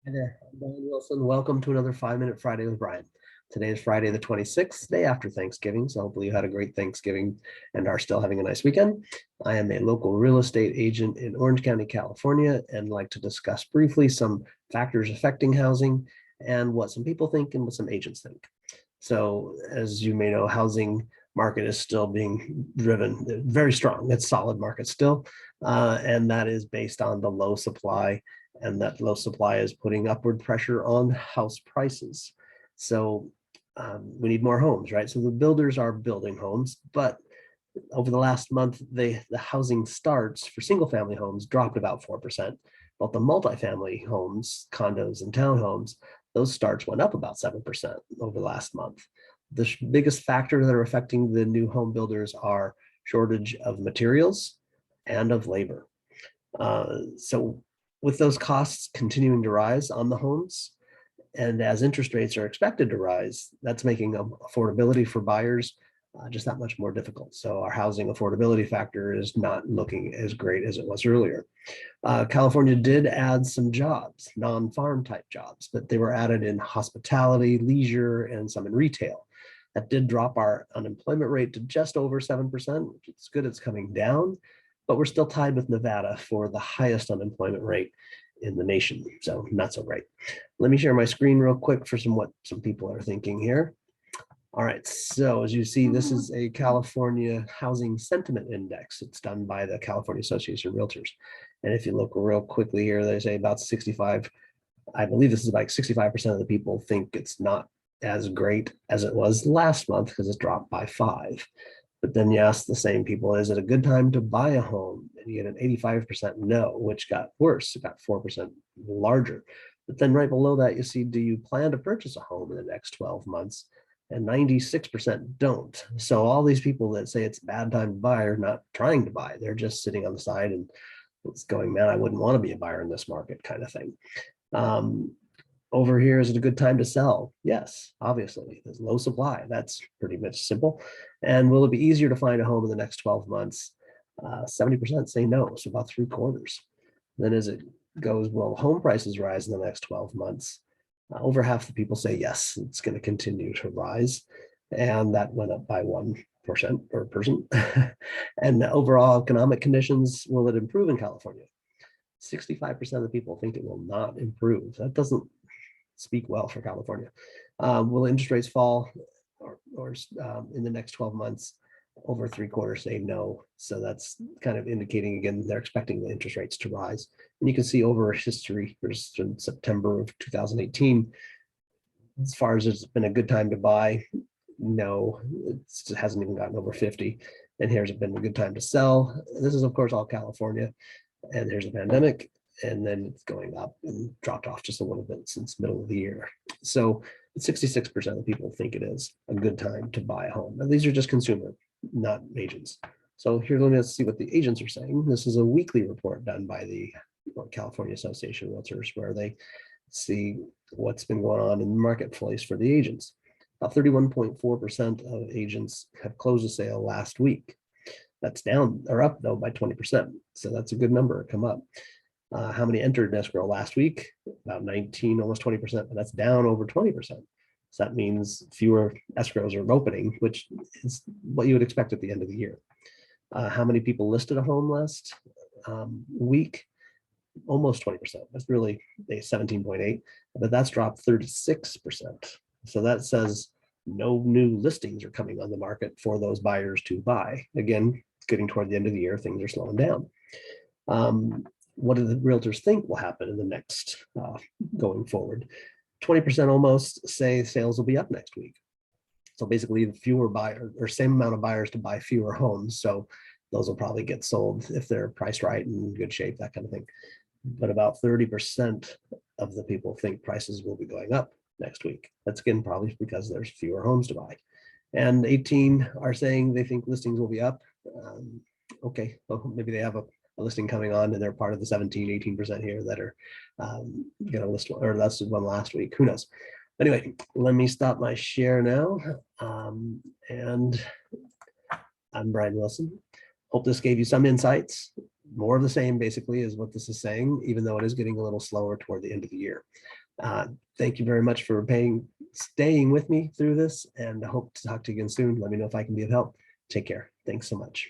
Hi there, I'm Brian Wilson. Welcome to another 5-Minute Friday with Brian. Today is Friday the 26th, day after Thanksgiving, so hopefully you had a great Thanksgiving and are still having a nice weekend. I am a local real estate agent in Orange County, California, and like to discuss briefly some factors affecting housing and what some people think and what some agents think. So as you may know, housing market is still being driven very strong. It's solid market still, and that is based on the low supply, and that low supply is putting upward pressure on house prices. So we need more homes, right? So the builders are building homes, but over the last month, the housing starts for single family homes dropped about 4%, but the multifamily homes, condos and townhomes, those starts went up about 7% over the last month. The biggest factor that are affecting the new home builders are shortage of materials and of labor. So with those costs continuing to rise on the homes, and as interest rates are expected to rise, that's making affordability for buyers just that much more difficult. So our housing affordability factor is not looking as great as it was earlier. California did add some jobs, non-farm type jobs, but they were added in hospitality, leisure, and some in retail. That did drop our unemployment rate to just over 7%, which is good. It's coming down, but we're still tied with Nevada for the highest unemployment rate in the nation. So not so great. Let me share my screen real quick for what some people are thinking here. All right, so as you see, this is a California Housing Sentiment Index. It's done by the California Association of Realtors. And if you look real quickly here, they say about 65, I believe this is like 65% of the people think it's not as great as it was last month because it's dropped by 5. But then you ask the same people, is it a good time to buy a home? And you get an 85% no, which got worse, it got 4% larger. But then right below that, you see, do you plan to purchase a home in the next 12 months? And 96% don't. So all these people that say it's a bad time to buy are not trying to buy. They're just sitting on the side and it's going, man, I wouldn't want to be a buyer in this market kind of thing. Over here, is it a good time to sell? Yes, obviously. There's low supply. That's pretty much simple. And will it be easier to find a home in the next 12 months? 70% say no, so about 3/4. Then as it goes, will home prices rise in the next 12 months? Over half the people say yes, it's going to continue to rise. And that went up by 1% or person. And the overall economic conditions, will it improve in California? 65% of the people think it will not improve. That doesn't speak well for California. Will interest rates fall or in the next 12 months? Over 3/4 say no. So that's kind of indicating, again, they're expecting the interest rates to rise. And you can see over history, there's in September of 2018, as far as it's been a good time to buy, no, it hasn't even gotten over 50. And here's been a good time to sell. This is, of course, all California. And there's a pandemic, and then it's going up and dropped off just a little bit since middle of the year. So 66% of people think it is a good time to buy a home. And these are just consumer, not agents. So here, let's see what the agents are saying. This is a weekly report done by the California Association of Realtors, where they see what's been going on in the marketplace for the agents. About 31.4% of agents have closed a sale last week. That's down or up though by 20%. So that's a good number to come up. How many entered escrow last week? About 19, almost 20%, but that's down over 20%. So that means fewer escrows are opening, which is what you would expect at the end of the year. How many people listed a home last week? Almost 20%. That's really a 17.8, but that's dropped 36%. So that says no new listings are coming on the market for those buyers to buy. Again, getting toward the end of the year, things are slowing down. What do the realtors think will happen in the next going forward? 20% almost say sales will be up next week. So basically fewer buyers or same amount of buyers to buy fewer homes. So those will probably get sold if they're priced right and in good shape, that kind of thing. But about 30% of the people think prices will be going up next week. That's again probably because there's fewer homes to buy. And 18 are saying they think listings will be up. Okay, well, maybe they have a listing coming on and they're part of the 18% here that are going to list one, or that's one last week. Who knows? Anyway, let me stop my share now. And I'm Brian Wilson. Hope this gave you some insights. more of the same basically is what this is saying, even though it is getting a little slower toward the end of the year. Thank you very much for staying with me through this, and I hope to talk to you again soon. Let me know if I can be of help. Take care. Thanks so much.